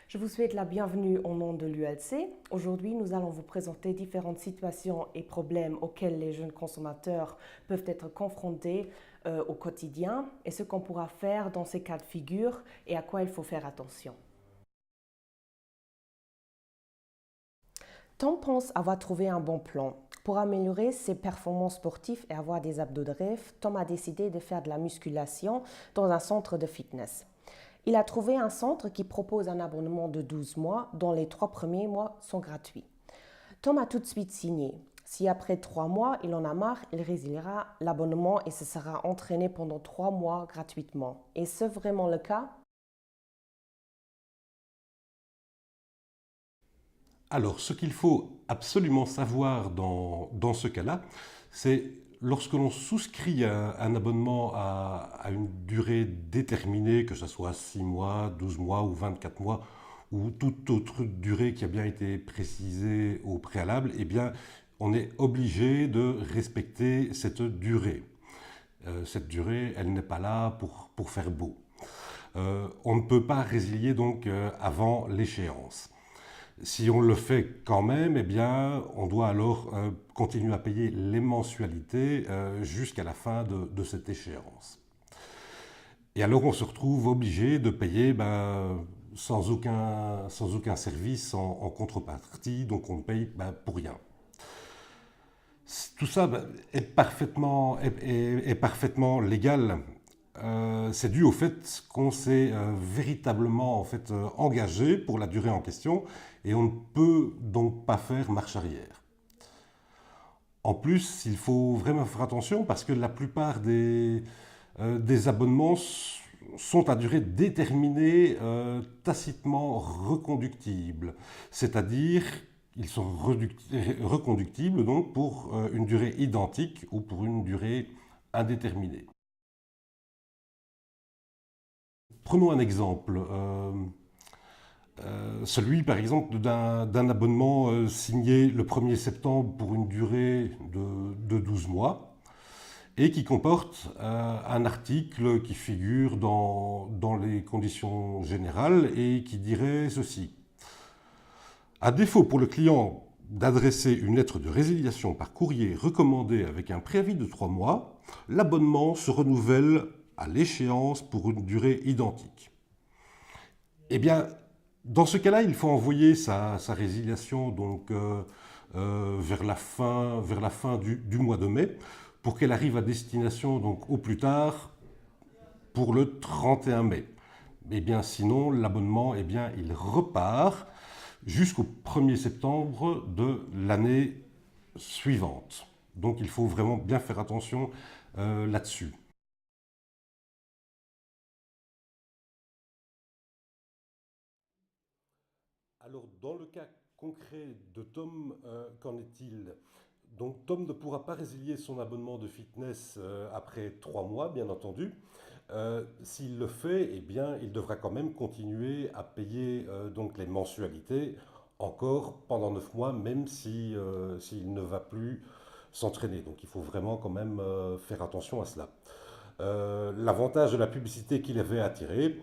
Je vous souhaite la bienvenue au nom de l'ULC. Aujourd'hui, nous allons vous présenter différentes situations et problèmes auxquels les jeunes consommateurs peuvent être confrontés au quotidien et ce qu'on pourra faire dans ces cas de figure et à quoi il faut faire attention. Tom pense avoir trouvé un bon plan. Pour améliorer ses performances sportives et avoir des abdos de rêve, Tom a décidé de faire de la musculation dans un centre de fitness. Il a trouvé un centre qui propose un abonnement de 12 mois dont les 3 premiers mois sont gratuits. Tom a tout de suite signé. Si après 3 mois il en a marre, il résiliera l'abonnement et se sera entraîné pendant 3 mois gratuitement. Est-ce vraiment le cas? Alors, ce qu'il faut absolument savoir dans ce cas-là, c'est lorsque l'on souscrit un abonnement à une durée déterminée, que ce soit 6 mois, 12 mois ou 24 mois, ou toute autre durée qui a bien été précisée au préalable, eh bien, on est obligé de respecter cette durée. Cette durée, elle n'est pas là pour faire beau. On ne peut pas résilier donc avant l'échéance. Si on le fait quand même, eh bien, on doit alors continuer à payer les mensualités jusqu'à la fin de cette échéance. Et alors on se retrouve obligé de payer sans aucun service en contrepartie, donc on paye pour rien. Tout ça est parfaitement légal. C'est dû au fait qu'on s'est véritablement engagé pour la durée en question et on ne peut donc pas faire marche arrière. En plus, il faut vraiment faire attention parce que la plupart des abonnements sont à durée déterminée, tacitement reconductibles. C'est-à-dire ils sont reconductibles donc pour une durée identique ou pour une durée indéterminée. Prenons un exemple, celui par exemple d'un abonnement signé le 1er septembre pour une durée de 12 mois et qui comporte un article qui figure dans les conditions générales et qui dirait ceci. À défaut pour le client d'adresser une lettre de résiliation par courrier recommandé avec un préavis de 3 mois, l'abonnement se renouvelle à l'échéance pour une durée identique. Eh bien, dans ce cas-là, il faut envoyer sa résiliation donc, vers la fin du mois de mai pour qu'elle arrive à destination donc, au plus tard pour le 31 mai. Eh bien, sinon, l'abonnement, eh bien, il repart jusqu'au 1er septembre de l'année suivante. Donc, il faut vraiment bien faire attention là-dessus. Alors, dans le cas concret de Tom, qu'en est-il? Donc, Tom ne pourra pas résilier son abonnement de fitness après 3 mois, bien entendu. S'il le fait, eh bien, il devra quand même continuer à payer donc les mensualités encore pendant 9 mois, même s'il ne va plus s'entraîner. Donc, il faut vraiment quand même faire attention à cela. L'avantage de la publicité qu'il avait attirée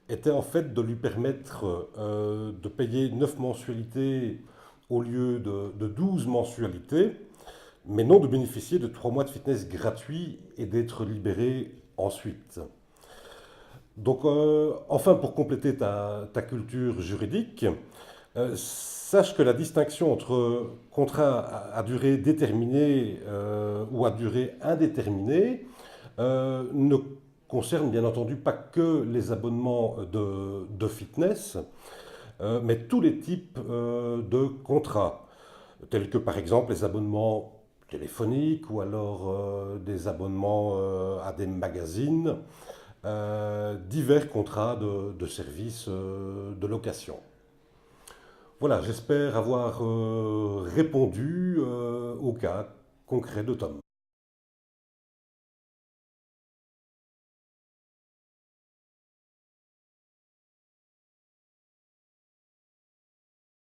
était en fait de lui permettre de payer 9 mensualités au lieu de 12 mensualités, mais non de bénéficier de 3 mois de fitness gratuits et d'être libéré ensuite. Donc, enfin, pour compléter ta culture juridique, sache que la distinction entre contrat à durée déterminée ou à durée indéterminée ne concerne bien entendu pas que les abonnements de fitness, mais tous les types de contrats, tels que par exemple les abonnements téléphoniques ou alors des abonnements à des magazines, divers contrats de services de location. Voilà, j'espère avoir répondu au cas concret de Tom.